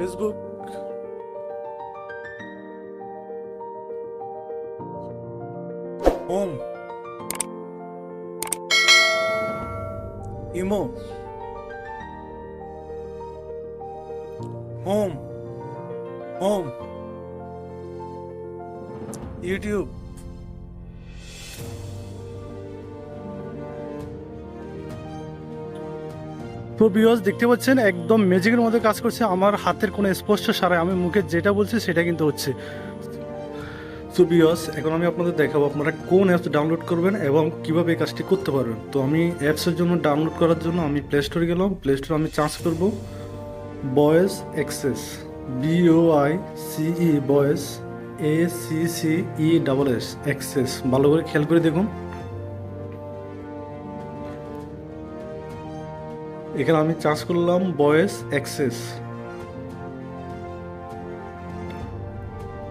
Facebook, home, imo, home, home, YouTube. তো viewers দেখতে পাচ্ছেন একদম ম্যাজিকের মধ্যে কাজ করছে, আমার হাতের কোনো স্পর্শ ছাড়াই আমি মুখে যেটা বলছি সেটা কিন্তু হচ্ছে। সো ভিউয়ার্স এখন আমি আপনাদের দেখাবো আপনারা কোন অ্যাপস ডাউনলোড করবেন এবং কিভাবে এই কাজটি করতে পারবেন। তো আমি অ্যাপসের জন্য ডাউনলোড করার জন্য আমি প্লে স্টোরে গেলাম। প্লে স্টোরে আমি চার্জ করব voice access, BOICE voice, ACCESS access. ভালো করে খেয়াল করে দেখুন, এখানে আমি চার্জ করলাম ভয়েস অ্যাক্সেস।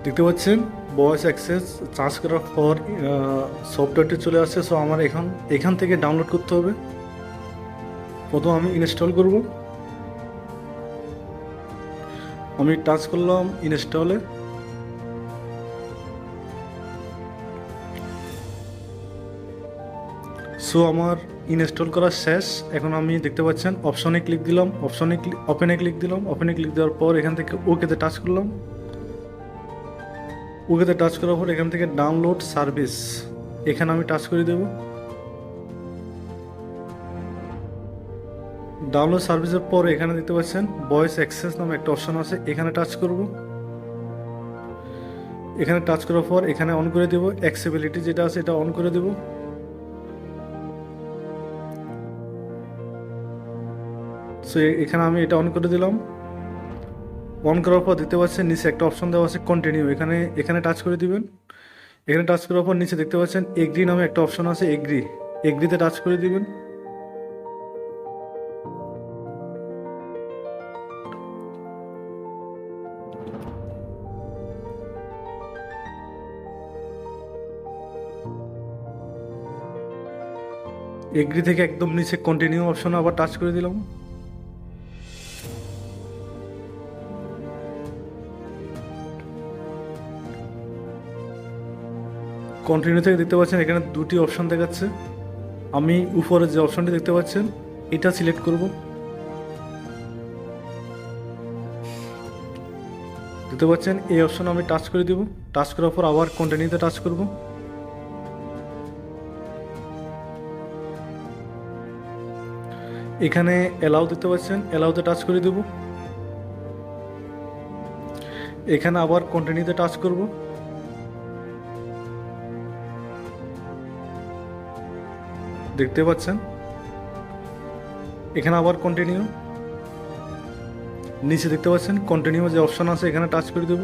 দেখতে পাচ্ছেন ভয়েস অ্যাক্সেস চার্জ করার পর সফটওয়্যারটি চলে আসছে। সো আমার এখান থেকে ডাউনলোড করতে হবে। প্রথম আমি ইনস্টল করব। আমি টাচ করলাম ইনস্টলে। সো আমার ইনস্টল করা শেষ। এখন আমি দেখতে পাচ্ছেন অপশনে ক্লিক দিলাম, ওপেনে ক্লিক দিলাম। ওপেনে ক্লিক দেওয়ার পর এখান থেকে ওকেতে টাচ করলাম। ওকেতে টাচ করার পর এখান থেকে ডাউনলোড সার্ভিস, এখানে আমি টাচ করে দেব। ডাউনলোড সার্ভিসের পর এখানে দেখতে পাচ্ছেন ভয়েস অ্যাক্সেস নামে একটা অপশন আছে, এখানে টাচ করব। এখানে টাচ করার পর এখানে অন করে দেব, অ্যাক্সেসিবিলিটি যেটা আছে এটা অন করে দেব। সো এখানে আমি এটা অন করে দিলাম। অন করার পর দেখতে পাচ্ছেন নিচে একটা অপশন দেওয়া আছে কন্টিনিউ, এখানে টাচ করে দিবেন। এখানে টাচ করার পর নিচে দেখতে পাচ্ছেন এগ্রি নামে একটা অপশন আছে, এগ্রিতে টাচ করে দিবেন। এগ্রি থেকে একদম নিচে কন্টিনিউ অপশন আবার টাচ করে দিলাম। কন্টিনিউ থেকে দেখতে পাচ্ছেন এখানে দুটি অপশন দেখাচ্ছে। আমি উপরে যে অপশনটি দেখতে পাচ্ছেন এটা সিলেক্ট করব। দেখতে পাচ্ছেন এই অপশন আমি টাচ করে দিব। টাচ করার পর আবার কন্টিনিউতে টাচ করব। এখানে অ্যালাউ দেখতে পাচ্ছেন, অ্যালাউতে টাচ করে দেব। এখানে আবার কন্টিনিউতে টাচ করব। দেখতে পাচ্ছেন এখানে আবার কন্টিনিউ। নিচে দেখতে পাচ্ছেন কন্টিনিউ যে অপশন আছে এখানে টাচ করে দেব।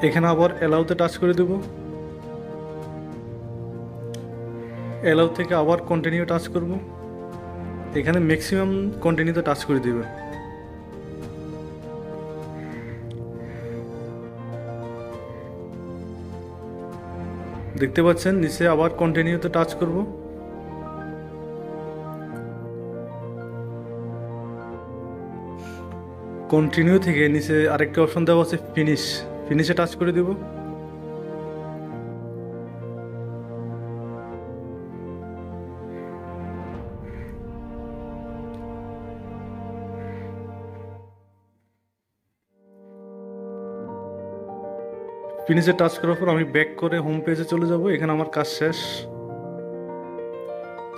এখানে আবার অ্যালাউতে টাচ করে দেব। অ্যালাউ থেকে আবার কন্টিনিউ টাচ করব। এখানে ম্যাক্সিমাম কন্টিনিউতে টাচ করে দেবেন। দেখতে পাচ্ছেন নিচে আবার কন্টিনিউতে টাচ করব। কন্টিনিউ থেকে নিচে আরেকটা অপশন দেওয়া আছে ফিনিশে টাচ করে দেব। ফিনিশে টাচ করার পর আমি ব্যাক করে হোম পেজে চলে যাব। এখানে আমার কাজ শেষ।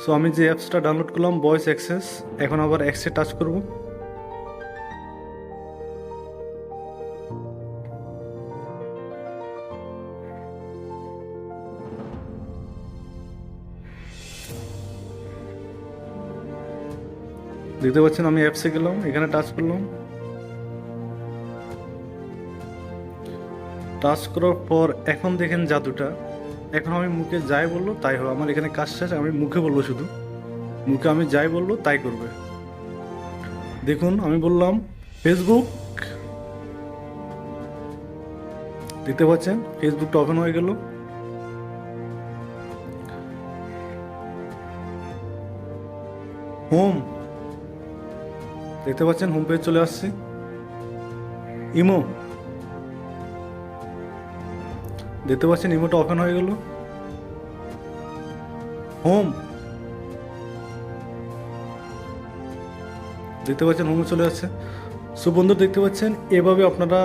সো আমি যে অ্যাপসটা ডাউনলোড করলাম ভয়েস অ্যাক্সেস, এখন আবার অ্যাক্সে টাচ করব। দেখতে পাচ্ছেন আমি অ্যাপসে গেলাম, এখানে টাচ করলাম। টাচ করার পর এখন দেখেন জাদুটা, এখন আমি মুখে যাই বললো তাই হবে। আমার এখানে কাজ শেষ, আমি মুখে বলবো, শুধু মুখে আমি যাই বললো তাই করবে। দেখুন আমি বললাম ফেসবুক, দেখতে পাচ্ছেন ফেসবুকটা ওপেন হয়ে গেল। হোম, দেখতে পাচ্ছেন হোম পেজ চলে আসছে। ইমো, দেখতে পাচ্ছেন ইমোটা ওপেন হয়ে গেল। হোম, দেখতে পাচ্ছেন হোমে চলে আসছে। সো বন্ধু দেখতে পাচ্ছেন এভাবে আপনারা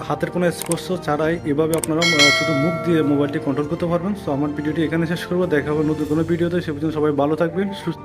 হাতের কোনো স্পর্শ ছাড়াই এভাবে আপনারা শুধু মুখ দিয়ে মোবাইলটি কন্ট্রোল করতে পারবেন। সো আমার ভিডিওটি এখানে শেষ করবো, দেখা হবে নতুন কোনো ভিডিওতে। সে পর্যন্ত সবাই ভালো থাকবেন, সুস্থ।